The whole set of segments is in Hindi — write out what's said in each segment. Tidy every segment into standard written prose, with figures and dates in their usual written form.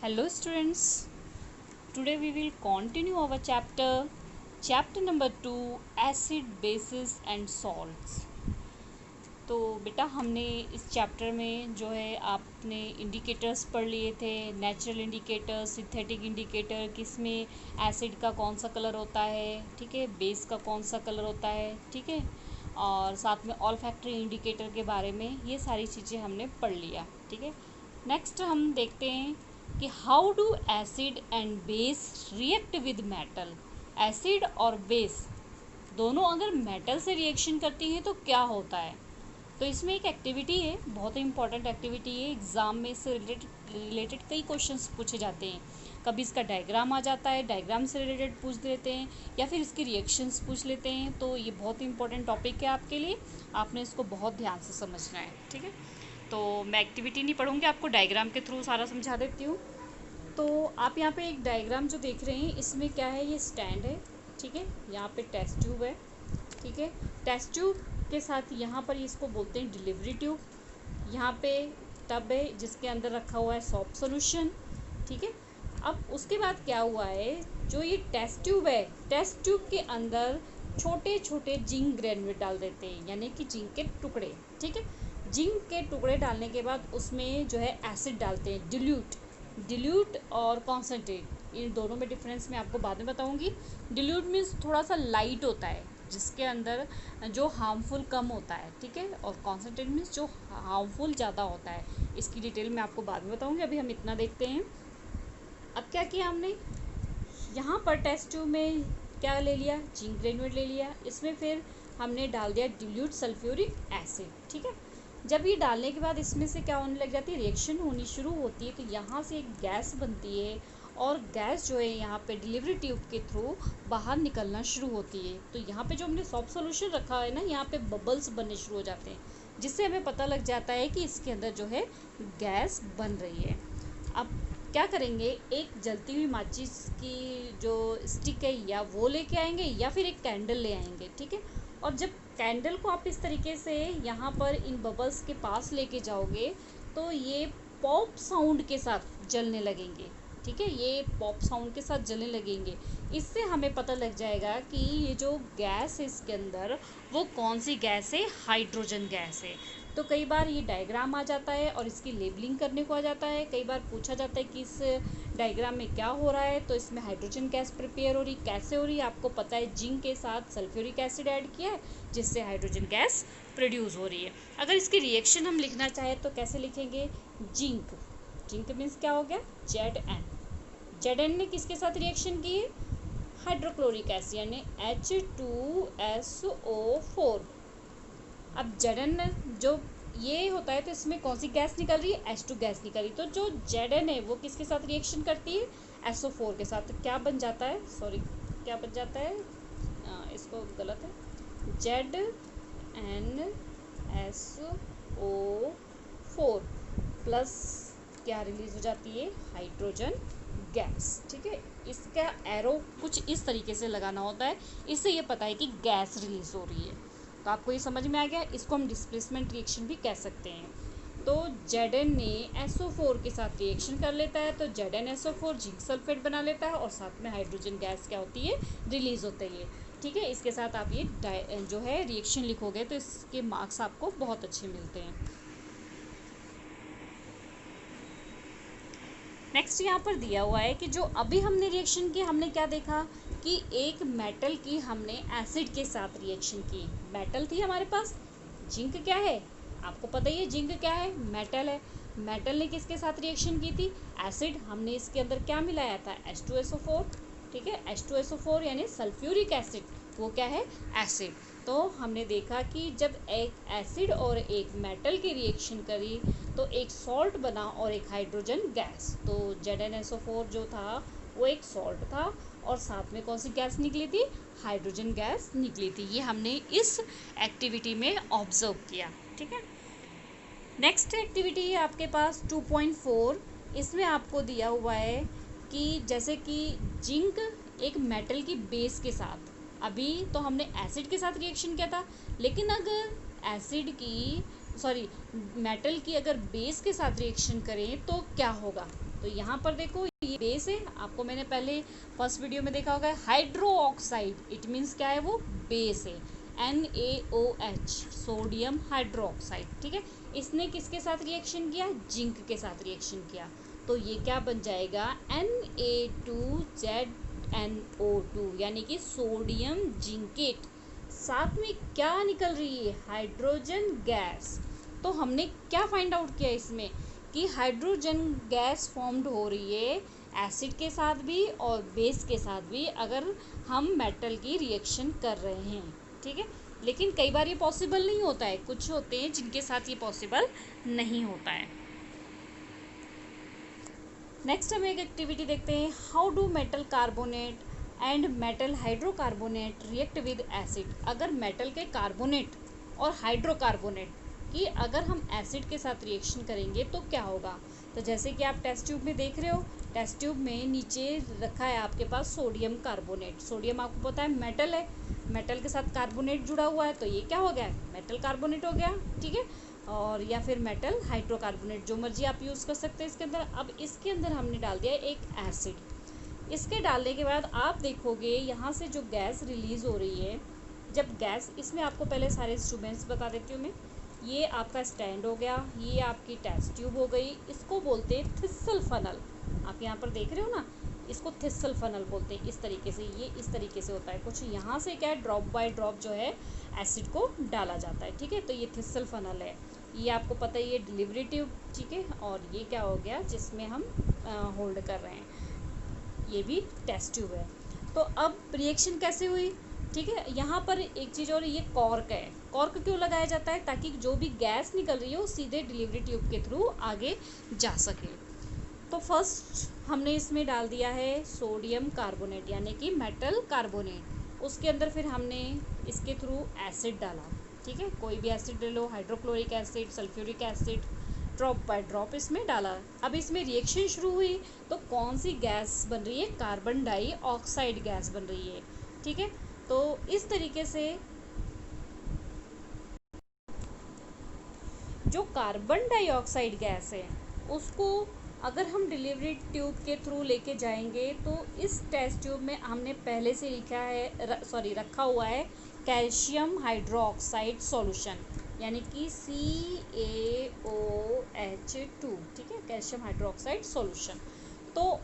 Hello students, today we will continue our chapter number 2 acid bases and salts। तो बेटा हमने इस चैप्टर में जो है आपने इंडिकेटर्स पढ़ लिए थे, नेचुरल इंडिकेटर, सिंथेटिक इंडिकेटर, किसमें एसिड का कौन सा कलर होता है, ठीक है, बेस का कौन सा कलर होता है, ठीक है, और साथ में ऑल्फैक्टरी इंडिकेटर के बारे में ये सारी चीज़ें हमने पढ़ लिया, ठीक है। नेक्स्ट हम देखते हैं कि how do acid and base react with metal. Acid और बेस दोनों अगर मेटल से रिएक्शन करती हैं तो क्या होता है। तो इसमें एक एक्टिविटी है, बहुत ही इंपॉर्टेंट एक्टिविटी है, एग्ज़ाम में इससे रिलेटेड कई क्वेश्चंस पूछे जाते हैं। कभी इसका डायग्राम आ जाता है, डायग्राम से रिलेटेड पूछ देते हैं, या फिर इसके रिएक्शंस पूछ लेते हैं। तो ये बहुत ही इंपॉर्टेंट टॉपिक है आपके लिए, आपने इसको बहुत ध्यान से समझना है, ठीक है। तो मैं एक्टिविटी नहीं पढ़ूँगी, आपको डायग्राम के थ्रू सारा समझा देती हूँ। तो आप यहाँ पे एक डायग्राम जो देख रहे हैं, इसमें क्या है, ये स्टैंड है, ठीक है, यहाँ पे टेस्ट ट्यूब है, ठीक है। टेस्ट ट्यूब के साथ यहाँ पर इसको बोलते हैं डिलीवरी ट्यूब। यहाँ पे टब है जिसके अंदर रखा हुआ है सॉफ्ट सॉल्यूशन, ठीक है। अब उसके बाद क्या हुआ है, जो ये टेस्ट ट्यूब है, टेस्ट ट्यूब के अंदर छोटे छोटे जिंक ग्रेन्यूलेट डाल देते हैं, यानी कि जिंक के टुकड़े, ठीक है। जिंक के टुकड़े डालने के बाद उसमें जो है एसिड डालते हैं, डिल्यूट और कॉन्सेंट्रेट, इन दोनों में डिफरेंस मैं आपको बाद में बताऊंगी। डिल्यूट मीन्स थोड़ा सा लाइट होता है, जिसके अंदर जो हार्मफुल कम होता है, ठीक है, और कॉन्सेंट्रेट मीन्स जो हार्मफुल ज़्यादा होता है। इसकी डिटेल मैं आपको बाद में बताऊंगी, अभी हम इतना देखते हैं। अब क्या किया हमने, यहाँ पर टेस्ट ट्यूब में क्या ले लिया, जिंक ग्रेन्यूलेट ले लिया, इसमें फिर हमने डाल दिया डिल्यूट सल्फ्यूरिक एसिड, ठीक है। जब ये डालने के बाद इसमें से क्या होने लग जाती है, रिएक्शन होनी शुरू होती है, तो यहाँ से एक गैस बनती है, और गैस जो है यहाँ पे डिलीवरी ट्यूब के थ्रू बाहर निकलना शुरू होती है। तो यहाँ पे जो हमने सॉफ्ट सॉल्यूशन रखा है ना, यहाँ पे बबल्स बनने शुरू हो जाते हैं, जिससे हमें पता लग जाता है कि इसके अंदर जो है गैस बन रही है। अब क्या करेंगे, एक जलती हुई माचिस की जो स्टिक है या वो लेके आएंगे, या फिर एक कैंडल ले आएंगे, ठीक है। और जब कैंडल को आप इस तरीके से यहाँ पर इन बबल्स के पास लेके जाओगे, तो ये पॉप साउंड के साथ जलने लगेंगे, ठीक है, ये पॉप साउंड के साथ जलने लगेंगे। इससे हमें पता लग जाएगा कि ये जो गैस है इसके अंदर, वो कौन सी गैस है, हाइड्रोजन गैस है। तो कई बार ये डायग्राम आ जाता है और इसकी लेबलिंग करने को आ जाता है। कई बार पूछा जाता है कि इस डायग्राम में क्या हो रहा है, तो इसमें हाइड्रोजन गैस प्रिपेयर हो रही, कैसे हो रही है, आपको पता है, जिंक के साथ सल्फ्यूरिक एसिड ऐड किया है, जिससे हाइड्रोजन गैस प्रोड्यूस हो रही है। अगर इसकी रिएक्शन हम लिखना चाहें तो कैसे लिखेंगे, जिंक मीन्स क्या हो गया, जेड एन ने किसके साथ रिएक्शन की है, हाइड्रोक्लोरिक एसिड यानी H2SO4। अब जेड जो ये होता है, तो इसमें कौन सी गैस निकल रही है, H2 गैस निकल रही है। तो जो जेड वो किसके साथ रिएक्शन करती है, SO4 के साथ। तो क्या बन जाता है, सॉरी क्या बन जाता है, इसको गलत है, ZnSO4 प्लस क्या रिलीज हो जाती है, हाइड्रोजन गैस, ठीक है। इसका एरो कुछ इस तरीके से लगाना होता है, इससे ये पता है कि गैस रिलीज हो रही है। तो आपको ये समझ में आ गया, इसको हम डिस्प्लेसमेंट रिएक्शन भी कह सकते हैं। तो Zn ने SO4 के साथ रिएक्शन कर लेता है, तो ZnSO4 जिंक सल्फेट बना लेता है, और साथ में हाइड्रोजन गैस क्या होती है, रिलीज होती है, ठीक है। इसके साथ आप ये जो है रिएक्शन लिखोगे तो इसके मार्क्स आपको बहुत अच्छे मिलते हैं। नेक्स्ट यहाँ पर दिया हुआ है कि जो अभी हमने रिएक्शन की, हमने क्या देखा कि एक मेटल की हमने एसिड के साथ रिएक्शन की। मेटल थी हमारे पास, जिंक क्या है, आपको पता ही है जिंक क्या है, मेटल है। मेटल ने किसके साथ रिएक्शन की थी, एसिड। हमने इसके अंदर क्या मिलाया था, H2SO4, ठीक है, H2SO4 यानी सल्फ्यूरिक एसिड, वो क्या है, एसिड। तो हमने देखा कि जब एक एसिड और एक मेटल की रिएक्शन करी, तो एक सॉल्ट बना और एक हाइड्रोजन गैस। तो ZnSO4 जो था वो एक सॉल्ट था, और साथ में कौन सी गैस निकली थी, हाइड्रोजन गैस निकली थी। ये हमने इस एक्टिविटी में ऑब्जर्व किया, ठीक है। नेक्स्ट एक्टिविटी है आपके पास 2.4। इसमें आपको दिया हुआ है कि जैसे कि जिंक एक मेटल की बेस के साथ, अभी तो हमने एसिड के साथ रिएक्शन किया था, लेकिन अगर एसिड की मेटल की अगर बेस के साथ रिएक्शन करें तो क्या होगा, तो यहाँ पर देखो ये बेस है, आपको मैंने पहले फर्स्ट वीडियो में देखा होगा हाइड्रो ऑक्साइड, इट मीन्स क्या है, वो बेस है, NaOH, सोडियम हाइड्रो ऑक्साइड। ठीक है, इसने किसके साथ रिएक्शन किया, जिंक के साथ रिएक्शन किया, तो ये क्या बन जाएगा, Na2ZnO2, यानी कि सोडियम जिंकेट। साथ में क्या निकल रही है, हाइड्रोजन गैस। तो हमने क्या फाइंड आउट किया इसमें कि हाइड्रोजन गैस फॉर्म्ड हो रही है एसिड के साथ भी और बेस के साथ भी, अगर हम मेटल की रिएक्शन कर रहे हैं। ठीक है, लेकिन कई बार ये पॉसिबल नहीं होता है, कुछ होते हैं जिनके साथ ये पॉसिबल नहीं होता है। नेक्स्ट हम एक एक्टिविटी देखते हैं, how do metal carbonate and metal hydrocarbonate react with acid. अगर मेटल के कार्बोनेट और हाइड्रोकार्बोनेट कि अगर हम एसिड के साथ रिएक्शन करेंगे तो क्या होगा। तो जैसे कि आप टेस्ट ट्यूब में देख रहे हो, टेस्ट ट्यूब में नीचे रखा है आपके पास सोडियम कार्बोनेट। सोडियम आपको पता है मेटल है, मेटल के साथ कार्बोनेट जुड़ा हुआ है, तो ये क्या हो गया, मेटल कार्बोनेट हो गया। ठीक है, और या फिर मेटल हाइड्रोकार्बोनेट, जो मर्जी आप यूज़ कर सकते हैं इसके अंदर। अब इसके अंदर हमने डाल दिया एक एसिड। इसके डालने के बाद आप देखोगे यहाँ से जो गैस रिलीज़ हो रही है, जब गैस, इसमें आपको पहले सारे इंस्ट्रूमेंट्स बता देती हूँ मैं। ये आपका स्टैंड हो गया, ये आपकी टेस्ट ट्यूब हो गई, इसको बोलते हैं थिसल फनल। आप यहाँ पर देख रहे हो ना, इसको थिसल फनल बोलते हैं। इस तरीके से, ये इस तरीके से होता है कुछ, यहाँ से क्या है, ड्रॉप बाय ड्रॉप जो है एसिड को डाला जाता है। ठीक है, तो ये थिसल फनल है, ये आपको पता है, ये डिलीवरी ट्यूब। ठीक है, और ये क्या हो गया जिसमें हम होल्ड कर रहे हैं, ये भी टेस्ट ट्यूब है। तो अब रिएक्शन कैसे हुई, ठीक है, यहाँ पर एक चीज़ और, ये कॉर्क है। कॉर्क क्यों लगाया जाता है, ताकि जो भी गैस निकल रही है वो सीधे डिलीवरी ट्यूब के थ्रू आगे जा सके। तो फर्स्ट हमने इसमें डाल दिया है सोडियम कार्बोनेट, यानी कि मेटल कार्बोनेट। उसके अंदर फिर हमने इसके थ्रू एसिड डाला। ठीक है, कोई भी एसिड ले लो, hydrochloric acid, sulphuric acid, drop by drop इसमें डाला। अब इसमें रिएक्शन शुरू हुई तो कौन सी गैस बन रही है, कार्बन डाइऑक्साइड गैस बन रही है। ठीक है, तो इस तरीके से जो कार्बन डाइऑक्साइड गैस है उसको अगर हम डिलीवरी ट्यूब के थ्रू लेके जाएंगे, तो इस टेस्ट ट्यूब में हमने पहले से लिखा है, रखा हुआ है कैल्शियम हाइड्रोक्साइड सॉल्यूशन, यानी कि CaOH2। ठीक है, कैल्शियम हाइड्रोक्साइड सॉल्यूशन। तो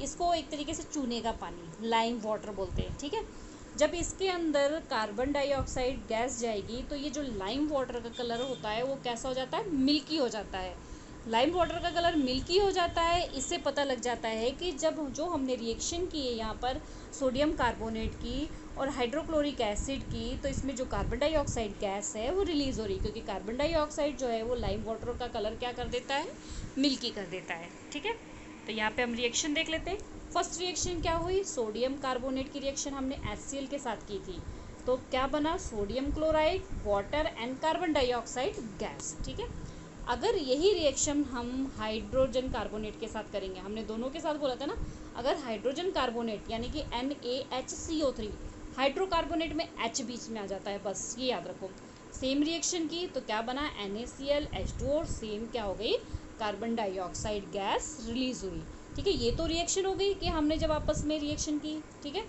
इसको एक तरीके से चूने का पानी, लाइम वाटर बोलते हैं। ठीक है, जब इसके अंदर कार्बन डाइऑक्साइड गैस जाएगी तो ये जो लाइम वाटर का कलर होता है वो कैसा हो जाता है, मिल्की हो जाता है। लाइम वाटर का कलर मिल्की हो जाता है, इससे पता लग जाता है कि जब जो हमने रिएक्शन की है यहाँ पर सोडियम कार्बोनेट की और हाइड्रोक्लोरिक एसिड की, तो इसमें जो कार्बन डाइऑक्साइड गैस है वो रिलीज़ हो रही है, क्योंकि कार्बन डाइऑक्साइड जो है वो लाइम वाटर का कलर क्या कर देता है, मिल्की कर देता है। ठीक है, तो यहाँ पे हम रिएक्शन देख लेते हैं। फर्स्ट रिएक्शन क्या हुई, सोडियम कार्बोनेट की रिएक्शन हमने HCl के साथ की थी, तो क्या बना, sodium chloride, water and carbon dioxide gas. ठीक है, अगर यही रिएक्शन हम हाइड्रोजन कार्बोनेट के साथ करेंगे, हमने दोनों के साथ बोला था ना, अगर हाइड्रोजन कार्बोनेट यानी कि NaHCO3, हाइड्रोकार्बोनेट में H बीच में आ जाता है, बस ये याद रखो। सेम रिएक्शन की तो क्या बना, NaCl H2 और सेम क्या हो गई, कार्बन डाइऑक्साइड गैस रिलीज हुई। ठीक है, ये तो रिएक्शन हो गई कि हमने जब आपस में रिएक्शन की। ठीक है,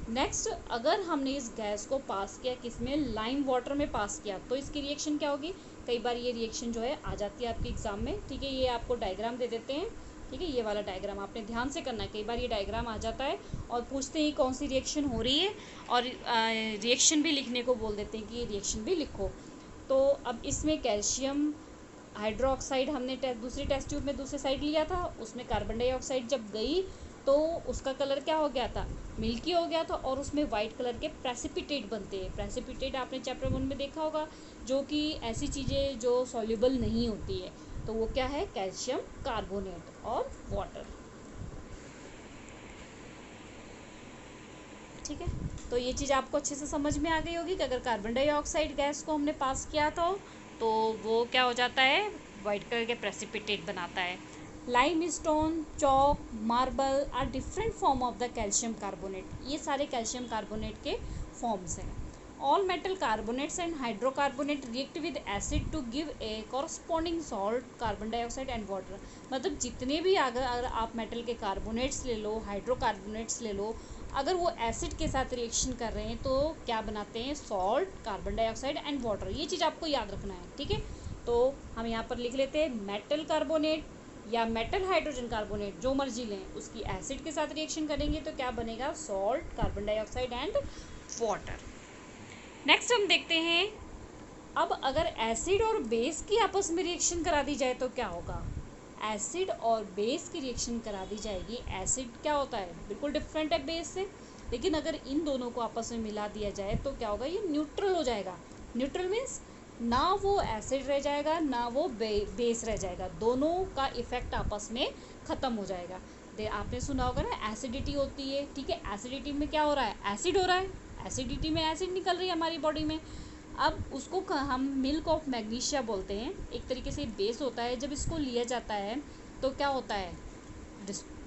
नेक्स्ट अगर हमने इस गैस को पास किया किसमें, लाइम वाटर में पास किया, तो इसकी रिएक्शन क्या होगी। कई बार ये रिएक्शन जो है आ जाती है आपके एग्जाम में। ठीक है, ये आपको डायग्राम दे देते हैं। ठीक है, ये वाला डायग्राम आपने ध्यान से करना है, कई बार ये डायग्राम आ जाता है और पूछते हैं कौन सी रिएक्शन हो रही है, और रिएक्शन भी लिखने को बोल देते हैं कि ये रिएक्शन भी लिखो। तो अब इसमें कैल्शियम हाइड्रोक्साइड हमने दूसरी टेस्ट ट्यूब में दूसरे साइड लिया था, उसमें कार्बन डाइऑक्साइड जब गई तो उसका कलर क्या हो गया था, मिल्की हो गया था, और उसमें वाइट कलर के प्रेसिपिटेट बनते हैं। प्रेसिपिटेट आपने चैप्टर 1 में देखा होगा, जो कि ऐसी चीज़ें जो सॉल्युबल नहीं होती है, तो वो क्या है, कैल्शियम कार्बोनेट और वाटर। ठीक है, तो ये चीज़ आपको अच्छे से समझ में आ गई होगी कि अगर कार्बन डाइऑक्साइड गैस को हमने पास किया तो वो क्या हो जाता है, वाइट कलर के प्रेसिपिटेट बनाता है। Lime stone, chalk, marble are different form of the calcium carbonate, ये सारे कैल्शियम कार्बोनेट के फॉर्म्स हैं। All metal carbonates and hydrocarbonate react with acid to give a corresponding salt carbon dioxide and water. मतलब जितने भी अगर आप मेटल के कार्बोनेट्स ले लो, हाइड्रोकार्बोनेट्स ले लो, अगर वो एसिड के साथ रिएक्शन कर रहे हैं तो क्या बनाते हैं, salt, carbon dioxide and water. ये चीज़ आपको याद रखना है, ठीक है। तो हम यहाँ पर लिख लेते हैं मेटल कार्बोनेट या मेटल हाइड्रोजन कार्बोनेट, जो मर्जी लें, उसकी एसिड के साथ रिएक्शन करेंगे तो क्या बनेगा, salt, carbon dioxide and water. Next हम देखते हैं, अब अगर एसिड और बेस की आपस में रिएक्शन करा दी जाए तो क्या होगा। एसिड और बेस की रिएक्शन करा दी जाएगी। एसिड क्या होता है, बिल्कुल डिफरेंट है बेस से, लेकिन अगर इन दोनों को आपस में मिला दिया जाए तो क्या होगा, ये न्यूट्रल हो जाएगा। न्यूट्रल मीन्स ना वो एसिड रह जाएगा ना वो बेस रह जाएगा, दोनों का इफेक्ट आपस में ख़त्म हो जाएगा। आपने सुना होगा ना, एसिडिटी होती है, ठीक है। एसिडिटी में क्या हो रहा है, एसिड हो रहा है, एसिडिटी में एसिड निकल रही है हमारी बॉडी में। अब उसको हम मिल्क ऑफ मैग्नीशिया बोलते हैं, एक तरीके से बेस होता है। जब इसको लिया जाता है तो क्या होता है,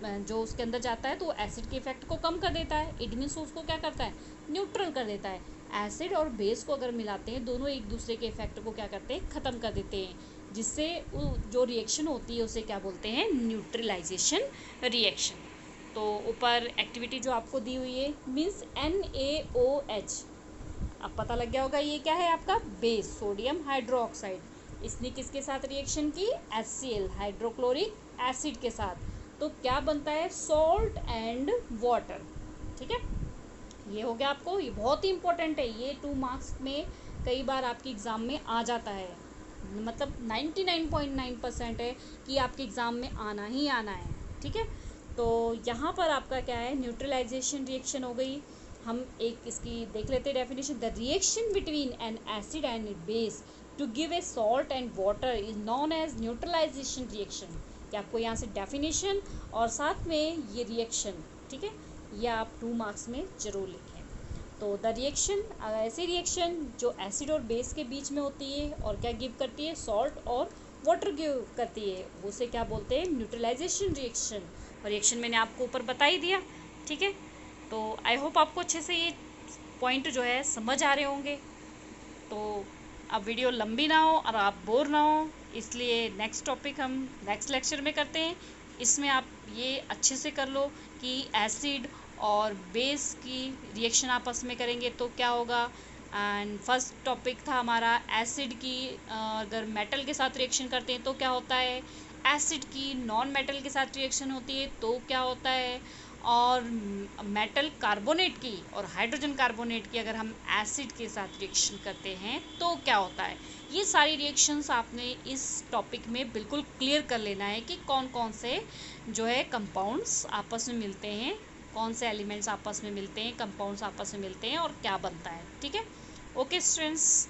जो उसके अंदर जाता है तो एसिड के इफेक्ट को कम कर देता है। इट मीन्स उसको क्या करता है, न्यूट्रल कर देता है। एसिड और बेस को अगर मिलाते हैं, दोनों एक दूसरे के इफेक्ट को क्या करते हैं, ख़त्म कर देते हैं, जिससे जो रिएक्शन होती है उसे क्या बोलते हैं, न्यूट्रलाइजेशन रिएक्शन। तो ऊपर एक्टिविटी जो आपको दी हुई है मीन्स NaOH, अब पता लग गया होगा ये क्या है आपका, बेस, सोडियम हाइड्रोक्साइड। इसने किसके साथ रिएक्शन की, HCl, हाइड्रोक्लोरिक एसिड के साथ। तो क्या बनता है, सॉल्ट एंड वाटर, ठीक है। ये हो गया आपको, ये बहुत ही इंपॉर्टेंट है, ये 2 मार्क्स में कई बार आपके एग्ज़ाम में आ जाता है, मतलब 99.9% है कि आपके एग्ज़ाम में आना ही आना है, ठीक है। तो यहाँ पर आपका क्या है, न्यूट्रलाइजेशन रिएक्शन हो गई। हम एक इसकी देख लेते हैं definition. The reaction between an acid and base to give a salt and water is known as neutralisation reaction. कि आपको यहाँ से डेफिनेशन और साथ में ये रिएक्शन, ठीक है, ये आप 2 मार्क्स में जरूर लिखें। तो द रिएक्शन, ऐसी रिएक्शन जो एसिड और बेस के बीच में होती है और क्या गिव करती है, सॉल्ट और वाटर गिव करती है, उसे क्या बोलते हैं, न्यूट्रलाइजेशन रिएक्शन। और रिएक्शन मैंने आपको ऊपर बता ही दिया, ठीक है। तो आई होप आपको अच्छे से ये पॉइंट जो है समझ आ रहे होंगे। तो अब वीडियो लंबी ना हो और आप बोर ना हो, इसलिए नेक्स्ट टॉपिक हम नेक्स्ट लेक्चर में करते हैं। इसमें आप ये अच्छे से कर लो कि एसिड और बेस की रिएक्शन आपस में करेंगे तो क्या होगा। एंड फर्स्ट टॉपिक था हमारा एसिड की, अगर मेटल के साथ रिएक्शन करते हैं तो क्या होता है, एसिड की नॉन मेटल के साथ रिएक्शन होती है तो क्या होता है, और मेटल कार्बोनेट की और हाइड्रोजन कार्बोनेट की अगर हम एसिड के साथ रिएक्शन करते हैं तो क्या होता है। ये सारी रिएक्शंस आपने इस टॉपिक में बिल्कुल क्लियर कर लेना है कि कौन कौन से जो है कंपाउंड्स आपस में मिलते हैं, कौन से एलिमेंट्स आपस में मिलते हैं, कंपाउंड्स आपस में मिलते हैं और क्या बनता है, ठीक है। Okay students.